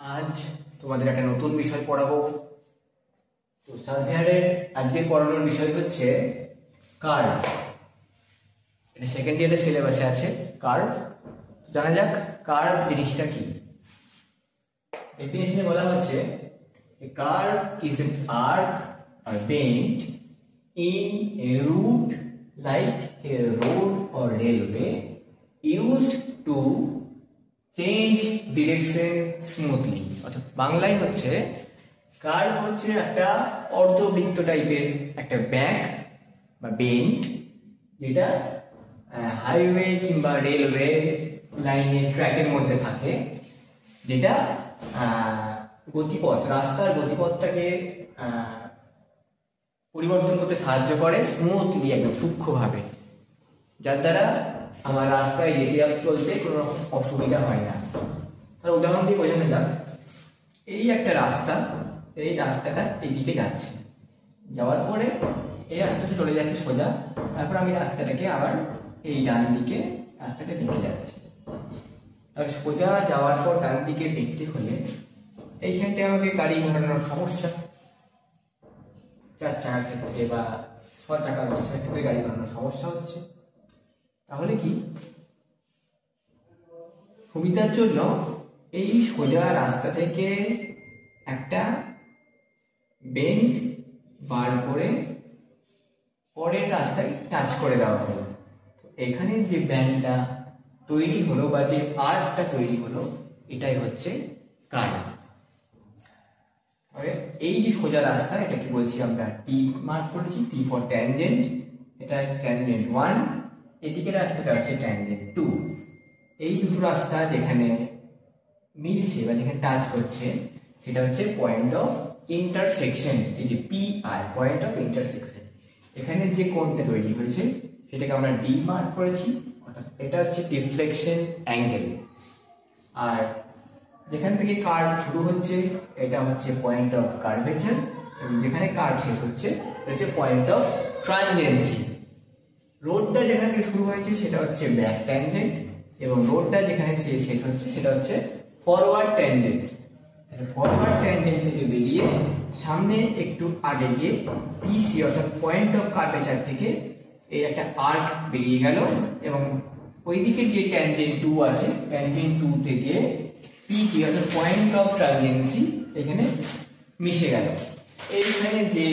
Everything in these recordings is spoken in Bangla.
আজ তোমাদের একটা নতুন বিষয় পড়াবো। তো সার্ভেয়ারের আজকে পড়ানোর বিষয় হচ্ছে কার্ভ। এটা সেকেন্ড ইয়ারের সিলেবাসে আছে কার্ভ। জানা যাক কার্ভ জিনিসটা কি। ডেফিনেশনে বলা হচ্ছে a curve is an arc or bend in a route like a road or railway used to change direction smoothly। অর্থাৎ বাংলায় হচ্ছে কার্ভ হচ্ছে একটা অর্ধবৃত্ত টাইপের একটা ব্যাক বা বেন্ড, যেটা হাইওয়ে কিংবা রেলওয়ে লাইনের ট্র্যাকের মধ্যে থাকে, যেটা গতিপথ, রাস্তার গতিপথটাকে পরিবর্তন করতে সাহায্য করে স্মুথলি, একদম সূক্ষ্মভাবে, যার দ্বারা আমার রাস্তায় যেতে চলতে কোনো রকম অসুবিধা হয় না। তার উদাহরণ দিয়ে বোঝানো যাক, এই একটা রাস্তা, এই রাস্তাটা এইদিকে যাচ্ছে, যাওয়ার পরে এই রাস্তাটা চলে যাচ্ছে সোজা, তারপর আমি রাস্তাটাকে আবার এই ডান দিকে রাস্তাটা বেঁকে যাচ্ছে। আর সোজা যাওয়ার পর ডান দিকে বেঁকতে হলে এইখানটায় আমাকে গাড়ি ঘোরানোর সমস্যা, 4 চাকার ক্ষেত্রে বা 6 চাকার 10 চাকার ক্ষেত্রে গাড়ি ঘোরানোর সমস্যা হচ্ছে। তাহলে কি সুবিধার জন্য এই সোজা রাস্তা থেকে একটা বেন্ড বার করে পরের রাস্তায় টাচ করে দেওয়া হলো। এখানে যে ব্যান্ডটা তৈরি হলো বা যে আর্কটা তৈরি হলো, এটাই হচ্ছে কার্ভ। এই যে সোজা রাস্তা, এটা কি বলছি আমরা টি মার্ক করেছি, টি ফর ট্যানজেন্ট, এটা ট্যানজেন্ট 1, এদিকে রাস্তাটা হচ্ছে ট্যানজেন্ট 2। এই দুটো রাস্তা যেখানে মিলছে বা যেখানে টাচ করছে, সেটা হচ্ছে পয়েন্ট অফ ইন্টারসেকশন। এই যে P R, point of intersection, এখানে যে কোণটা তৈরি হয়েছে সেটাকে আমরা ডি মার্ক করেছি, অর্থাৎ এটা হচ্ছে ডিফ্লেকশন অ্যাঙ্গেল। আর যেখান থেকে কার্ভ শুরু হচ্ছে এটা হচ্ছে পয়েন্ট অফ কার্ভেচার, এবং যেখানে কার্ভ শেষ হচ্ছে এটা হচ্ছে পয়েন্ট অফ ট্রানজেন্সি। রোডটা যেখান থেকে শুরু হয়েছে সেটা হচ্ছে ব্যাক ট্যানজেন্ট, এবং রোডটা যেখানে শেষ হচ্ছে সেটা হচ্ছে ফরওয়ার্ড ট্যানজেন্ট। ফরওয়ার্ড ট্যানজেন্ট থেকে বেরিয়ে সামনে একটু আগে গিয়ে পিসি অর্থাৎ পয়েন্ট অফ কার্ভেচার থেকে এই একটা আর্ক বেরিয়ে গেল, এবং ওইদিকে যে ট্যানজেন্ট 2 আছে, ট্যানজেন্ট 2 থেকে পিটি অর্থাৎ পয়েন্ট অফ ট্রানজেন্সি এখানে মিশে গেল। এইখানে যে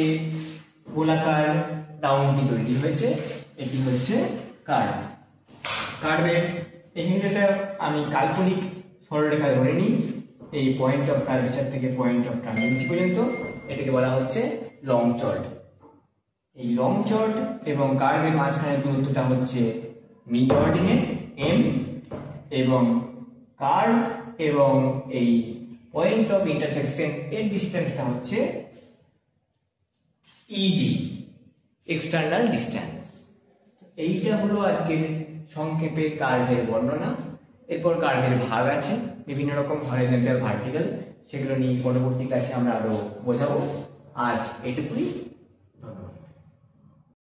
গোলাকার রাউন্ডটি তৈরি হয়েছে এটি হচ্ছে কার্ভ। কার্ভের এখানে যেটা আমি কাল্পনিক সরলরেখা ধরে নিই, এই পয়েন্ট অফ কার্ভেচার থেকে পয়েন্ট অফ ট্রানজেন্সি পর্যন্ত, এটাকে বলা হচ্ছে লং চর্ড। এই লং চর্ড এবং কার্ভের মাঝখানের দূরত্বটা হচ্ছে মিড অর্ডিনেট এম, এবং কার্ভ এবং এই পয়েন্ট অফ ইন্টারসেকশন এর ডিসটেন্সটা হচ্ছে ইডি, এক্সটার্নাল ডিসটেন্স। এইটা হলো আজকের সংক্ষেপে কার্ভের বর্ণনা। এরপর কার্ভের ভাগ আছে বিভিন্ন রকম, হরিজন্টাল, ভার্টিক্যাল, সেগুলো নিয়ে পরবর্তী ক্লাসে আমরা আরো বোঝাবো। আজ এটুকুই।